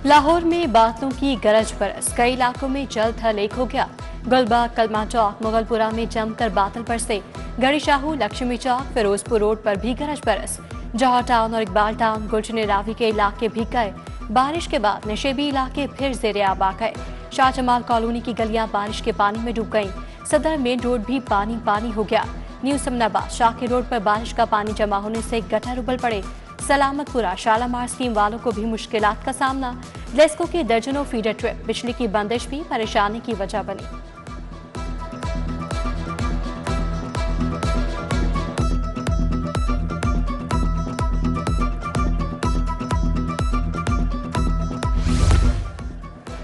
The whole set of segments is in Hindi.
लाहौर में बादलों की गरज बरस, कई इलाकों में जल थल एक हो गया। गुलबाग, कलमा चौक, मुगलपुरा में जमकर बादल बरसे। गढ़ी शाहू, लक्ष्मी चौक, फिरोजपुर रोड पर भी गरज बरस। जौहर टाउन और इकबाल टाउन, गुलशन रावी के इलाके भीग गए। बारिश के बाद नशेबी इलाके फिर जेर आब आ गए। शाहजमाल कॉलोनी की गलियां बारिश के पानी में डूब गईं। सदर मेन रोड भी पानी पानी हो गया। न्यू समनाबाद, शाकिर रोड पर बारिश का पानी जमा होने से गटर उबल पड़े। सलामतपुरा, शालामार स्कीम वालों को भी मुश्किलात का सामना। लेस्को की दर्जनों फीडर ट्रिप, बिजली की बंदिश भी परेशानी की वजह बनी।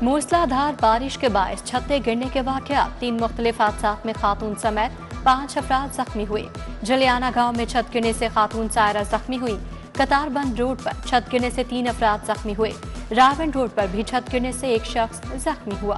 मूसलाधार बारिश के बायस छतें गिरने के वाकयात, 3 मुख्तलिफ हादसात में खातून समेत 5 अफराद जख्मी हुए। जलियाना गांव में छत गिरने से खातून सायरा जख्मी हुई। कतारबंद रोड पर छत गिरने से 3 अफराद जख्मी हुए। रावण रोड पर भी छत गिरने से एक शख्स जख्मी हुआ।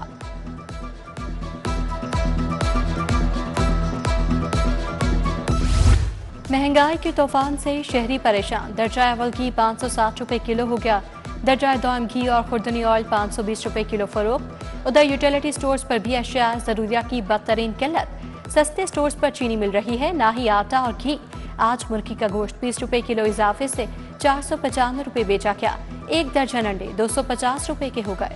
महंगाई के तूफान से शहरी परेशान। दर्जा अव्वल घी 560 रुपए किलो हो गया। दर्जा दोम घी और खुर्दनी ऑयल 520 रुपए किलो फरोख्त। उधर यूटिलिटी स्टोर्स पर भी अशिया जरूरिया की बदतरीन किल्लत। सस्ते स्टोर्स पर चीनी मिल रही है, ना ही आटा और घी। आज मुर्गी का गोश्त 20 रुपए किलो इजाफे से 495 रुपए बेचा गया। एक दर्जन अंडे 250 रुपए के हो गए।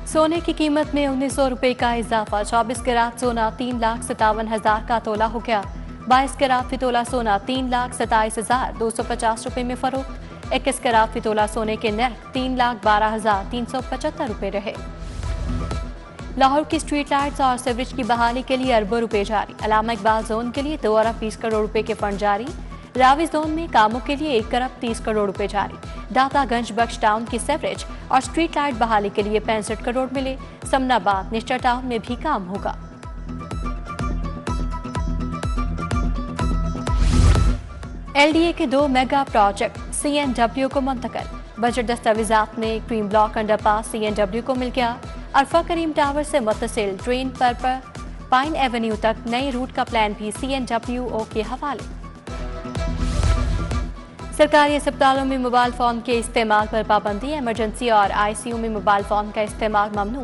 सोने की कीमत में 1900 रुपए का इजाफा। 24 कैरात सोना 3,57,000 का तोला हो गया। 22 कैरात फितोला सोना 3,27,250 रुपए में फरोख्त। 21 कैरात फितोला सोने के नर्ख 3,12,375 रुपए रहे। लाहौर की स्ट्रीट लाइट्स और सीवरेज की बहाली के लिए अरबों रुपए जारी। अलामा इकबाल जोन के लिए 2 अरब 20 करोड़ रुपए के फंड जारी। रावी जोन में कामों के लिए 1 अरब 30 करोड़ रुपए जारी। दातागंज बख्श टाउन की सीवरेज और स्ट्रीट लाइट बहाली के लिए 65 करोड़ मिले। समनाबाद, निश्चर टाउन में भी काम होगा। LDA के 2 मेगा प्रोजेक्ट CNW को मुंतकिल। बजट दस्तावेजात में क्रीम ब्लॉक अंडरपास CNW को मिल गया। अरफा करीम टावर से मुत्तसिल ट्रेन पर पाइन एवेन्यू तक नए रूट का प्लान भी CNWO के हवाले। सरकारी अस्पतालों में मोबाइल फोन के इस्तेमाल पर पाबंदी। इमरजेंसी और ICU में मोबाइल फोन का इस्तेमाल ममनू।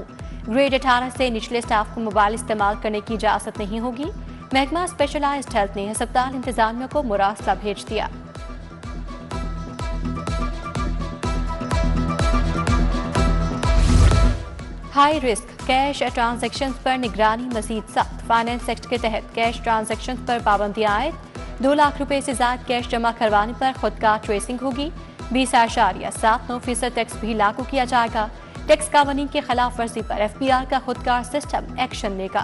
ग्रेड 18 से निचले स्टाफ को मोबाइल इस्तेमाल करने की इजाजत नहीं होगी। महकमा स्पेशलाइज्ड हेल्थ ने अस्पताल इंतजामिया को मुरासला भेज दिया। हाई रिस्क कैश ट्रांजैक्शंस पर निगरानी मजीद सख्त। फाइनेंस एक्ट के तहत कैश ट्रांजैक्शंस पर पाबंदियां आयद। 2 लाख रुपए से ज्यादा कैश जमा करवाने पर खुदकार ट्रेसिंग होगी। 20.79% टैक्स भी लागू किया जाएगा। टैक्स कानून के खिलाफ वर्जी पर FBR का खुदकार सिस्टम एक्शन लेगा।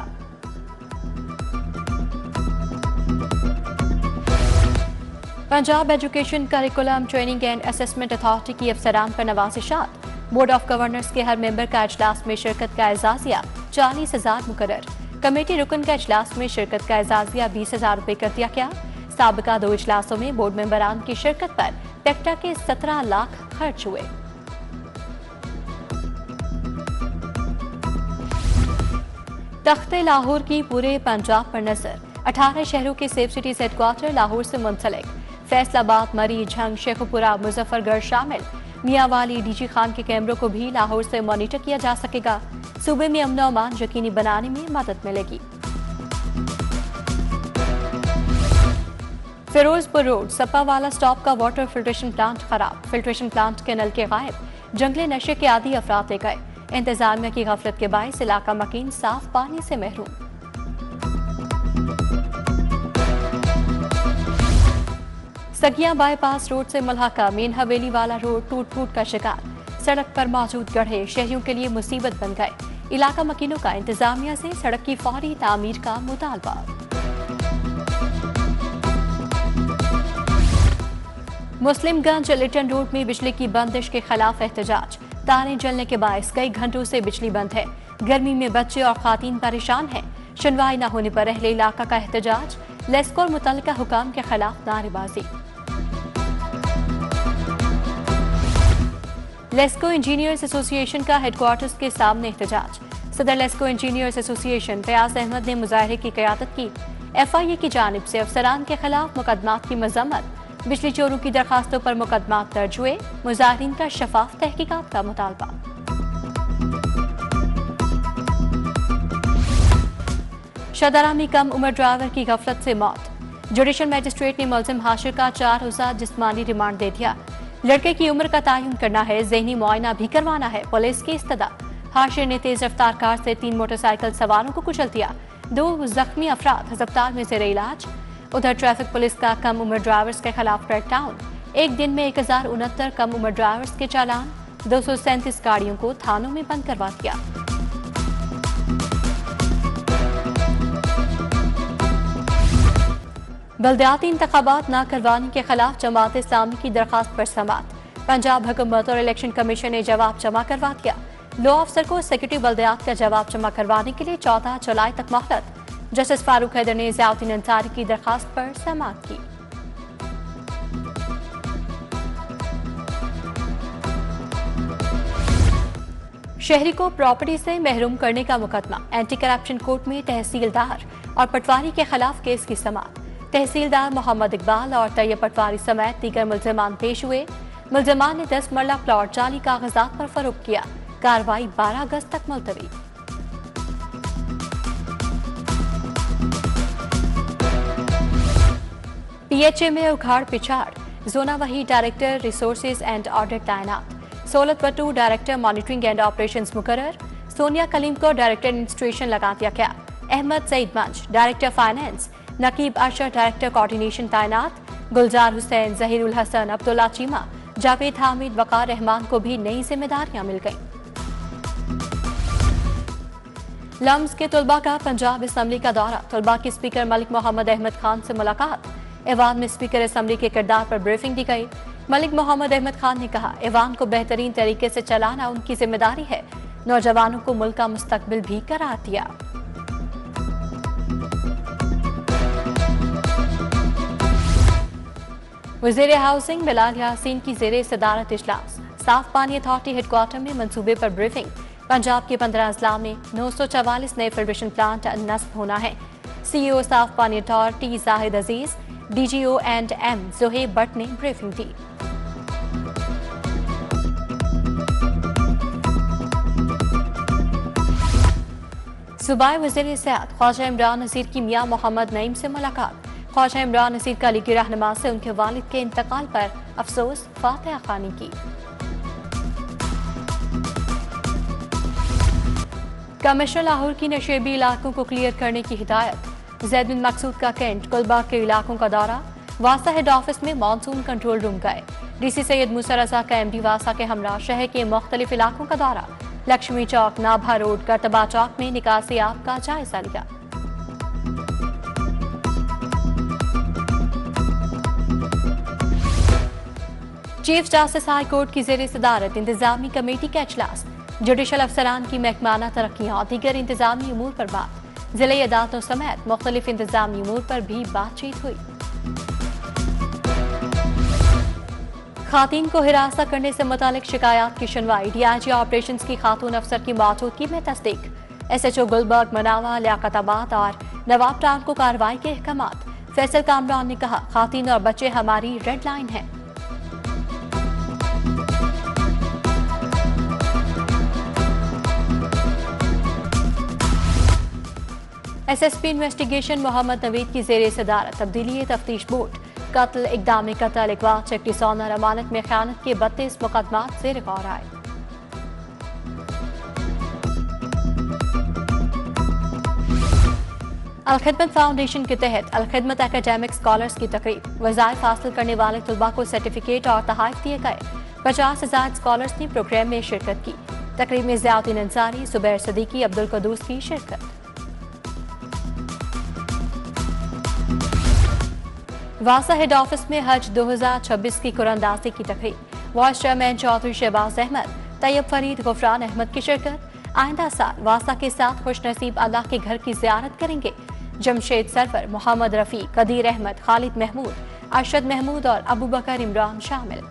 Punjab education curriculum training and assessment authority की अफसरान पर नवाजिशात। बोर्ड ऑफ गवर्नर्स के हर मेंबर का इजलास में शिरकत का एजाजिया 40,000 मुकर्रर। कमेटी रुकन का इजलास में शिरकत का एजाजिया 20,000 रुपए कर दिया गया। साबिका 2 इजलासों में बोर्ड मेंबरान की शिरकत पर पेक्टा के 17 लाख खर्च हुए। तख्ते लाहौर की पूरे पंजाब पर नजर। 18 शहरों के सेफ सिटीज हेडक्वार्टर लाहौर से मुंसलिक। फैसलाबाद, मरी, झंग, शेखपुरा, मुजफ्फरगढ़ शामिल। मियांवाली, डीजी खान के कैमरों को भी लाहौर से मॉनिटर किया जा सकेगा। सूबे में अमन अमान यकीनी बनाने में मदद मिलेगी। फिरोजपुर रोड सप्पावाला स्टॉप का वाटर फिल्ट्रेशन प्लांट खराब। फिल्ट्रेशन प्लांट के नल के गायब। जंगले नशे के आदि अफराद ले गए। इंतजामिया की गफलत के बायस इलाका मकीन साफ पानी से महरूम। सगिया बाईपास रोड से मलहका मेन हवेली वाला रोड टूट फूट का शिकार। सड़क पर मौजूद गड्ढे शहरियों के लिए मुसीबत बन गए। इलाका मकीनों का इंतजामिया से सड़क की फौरी तामीर का मुतालबा। मुस्लिमगंज लिटन रोड में बिजली की बंदिश के खिलाफ एहतजाज। तारें जलने के बायस कई घंटों से बिजली बंद है। गर्मी में बच्चे और खातीन परेशान हैं। सुनवाई न होने पर अहले इलाका का एहतजाज। लेस्को और मुतल्लिका हुकाम के खिलाफ नारेबाजी। लेस्को इंजीनियर्स एसोसिएशन का हेडक्वार्टर्स के सामने एहतजाज। सदर लेस्को इंजीनियर्स एसोसिएशन फयाज अहमद ने मुजाहरे की क़यादत की। FIA की जानिब से अफसरान के खिलाफ मुकदमात की मजम्मत, बिजली चोरों की दरखास्तों पर मुकदमात दर्ज हुए, मुजाहिरीन का शफाफ तहकीकात का मुतालबा। शदारा में कम उम्र ड्राइवर की गफलत से मौत, जुडिशल मजिस्ट्रेट ने मुलजिम हाशिर का 4 रोज़ा जिस्मानी रिमांड दे दिया। लड़के की उम्र का तयन करना है, ज़हनी मुआयना भी करवाना है, पुलिस की इस्तदा। हाशिर ने तेज रफ्तार कार से 3 मोटरसाइकिल सवारों को कुचल दिया, 2 जख्मी अफराद अस्पताल में जेर इलाज। उधर ट्रैफिक पुलिस का कम उम्र ड्राइवर्स के खिलाफ क्रैकडाउन, एक दिन में 1069 कम उम्र ड्राइवर्स के चालान, 237 गाड़ियों को थानों में बंद करवा दिया। बल्दियाती इंतखाबात न करवाने के खिलाफ जमात इस्लामी की दरखास्त पर समात, पंजाब हुकूमत और इलेक्शन कमीशन ने जवाब जमा करवा दिया। लॉ अफसर को सेक्रेटरी बल्दियात का जवाब जमा करवाने के लिए 14 जुलाई तक मोहलत। जस्टिस फारूक हैदर ने ज़ियाउद्दीन अंसारी की दरखास्त पर समात की। शहरी को प्रॉपर्टी से महरूम करने का मुकदमा, एंटी करप्शन कोर्ट में तहसीलदार और पटवारी के खिलाफ केस की समात। तहसीलदार मोहम्मद इकबाल और तैयब पटवारी समेत दीगर मुल्जिमान पेश हुए। मुल्जिमान ने 10 मरला प्लॉट जाली कागजात पर फरोख्त किया। कार्रवाई 12 अगस्त तक मुलतवी। PHA में उखाड़ पिछाड़, जोना वही डायरेक्टर रिसोर्सेज एंड ऑडिट तैनात, सोलत बट्टू डायरेक्टर मॉनिटरिंग एंड ऑपरेशंस मुकर्रर, सोनिया कलीम को डायरेक्टर एडमिनिस्ट्रेशन लगा दिया गया। अहमद सईद मंच director finance, नकीब Arshad director coordination तैनात, गुलजार हुसैन, जहीरुल हसन, अब्दुल्ला चीमा, जावेद हामिद, वकार रहमान को भी नई जिम्मेदारियां मिल गईं। लम्स के तलबा का पंजाब असम्बली का दौरा, तलबा के स्पीकर मलिक मोहम्मद अहमद खान से मुलाकात, ऐवान में स्पीकर असम्बली के किरदार पर ब्रीफिंग दी गई। मलिक मोहम्मद अहमद खान ने कहा, ऐवान को बेहतरीन तरीके से चलाना उनकी जिम्मेदारी है, नौजवानों को मुल्क का मुस्तकबिल भी करार दिया। वज़ीर हाउसिंग बिलाल यासीन की जेरे सदारत इजलास, साफ पानी अथॉरिटी हेडक्वार्टर में मंसूबे पर ब्रीफिंग। पंजाब के 15 अजला में 944 नए फिल्ट्रेशन प्लांट नस्ब होना है। CEO साफ पानी अथॉरिटी जाहिद अजीज, DGO&M जोहेब भट्ट ने ब्रीफिंग दी। सूबाई वज़ीर सेहत ख्वाजा इमरान नज़ीर की मियां मोहम्मद नईम से मुलाकात। ख्वाजा इमरान नज़ीर का लीगी रहनुमा से उनके वालिद के इंतकाल पर अफसोस, फातिहा खानी की। कमिश्नर लाहौर की नशेबी इलाकों को क्लियर करने की हिदायत। ज़ैद बिन मकसूद का कैंट गुलबाग के इलाकों का दौरा, वासा हेड ऑफिस में मानसून कंट्रोल रूम गए। DC सैयद मूसा रजा का MD वासा के हमरा शहर के मुख्तलिफ इलाकों का दौरा, लक्ष्मी चौक, नाभा रोड, करतबा चौक में निकासी आब का जायजा लिया। चीफ जस्टिस हाई कोर्ट की जेर सदारत इंतजामी कमेटी का इजलास, जुडिशल अफसरान की महकमाना तरक्कियां और दीगर इंतजामी अमूर पर बात, जिले अदालतों समेत मुख्तलिफ इंतजामी अमूर पर भी बातचीत हुई। खातून को हिरासत करने से मुतालिक शिकायत की सुनवाई, DIG ऑपरेशंस की खातून अफसर की मौजूदगी में तस्दीक। SHO गुलबर्ग, मनावा, लियाकताबाद और नवाब टाउन को कार्रवाई के अहकामात। फैसल कामरान ने कहा, खातून और बच्चे हमारी रेड लाइन है। SSP इन्वेस्टिगेशन मोहम्मद नवीद की जेर सदारत तब्दीली तफ्तीश बोर्ड, कत्ल, इक़दाम कत्ल, अगवा, चेक डिसऑनर, अमानत में खयानत के 32 मुकदमात जेर गौर आए। अलखिदमत फाउंडेशन के तहत अलखिदमत एकेडमिक स्कॉलर्स की तकरीब, वज़ाइफ हासिल करने वाले तलबा को सर्टिफिकेट और तहाइफ दिए गए। 50 से ज़ायद स्कॉलर्स ने प्रोग्राम में शिरकत की। तकरीब में ज़ियाउद्दीन अंसारी, जुबैर सदीकी, अब्दुल कदूस की शिरकत। वासा हेड ऑफिस में हज 2026 की कुरानदाजी की तकरीब, वाइस चेयरमैन चौधरी शहबाज अहमद, तैयब फरीद, गुफरान अहमद की शिरकत। आइंदा साल वासा के साथ खुशनसीब अल्लाह के घर की ज़ियारत करेंगे। जमशेद सरवर, मोहम्मद रफ़ी, कदीर अहमद, खालिद महमूद, अरशद महमूद और अबू बकर इमरान शामिल।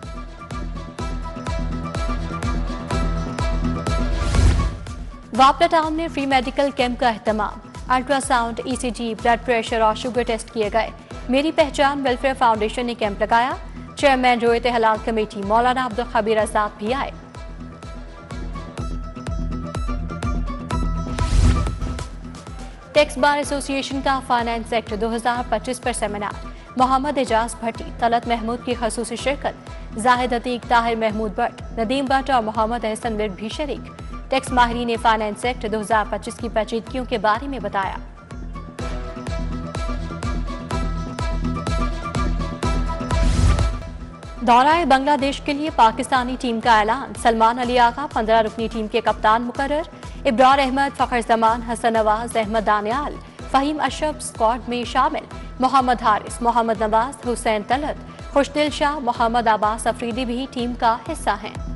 वापला टाउन में फ्री मेडिकल कैंप का एहतमाम, अल्ट्रासाउंड, ईसीजी, ब्लड प्रेशर और शुगर टेस्ट किए गए। मेरी पहचान वेलफेयर फाउंडेशन ने कैंप लगाया। चेयरमैन रोयत हलाल कमेटी मौलाना अब्दुल खबीर आजाद भी आए। टैक्स बार एसोसिएशन का फाइनेंस एक्ट 2025 पर सेमिनार। मोहम्मद एजाज भट्टी, तलत महमूद की खसूसी शिरकत। जाहिद अतीक, ताहिर महमूद भट्ट, नदीम भट्ट और मोहम्मद एहसन मिर्ग भी शरीक। टैक्स माहिरीन ने फाइनेंस एक्ट 2025 की पेचीदगियों के बारे में बताया। दौराए बांग्लादेश के लिए पाकिस्तानी टीम का ऐलान। सलमान अली आगा 15 रुकनी टीम के कप्तान मुकर्रर। इब्रार अहमद, फखर जमान, हसन नवाज, अहमद दानियाल, फहीम अशरफ स्क्वाड में शामिल। मोहम्मद हारिस, मोहम्मद नवाज, हुसैन तलत, खुशदिल शाह, मोहम्मद अब्बास अफरीदी भी टीम का हिस्सा हैं।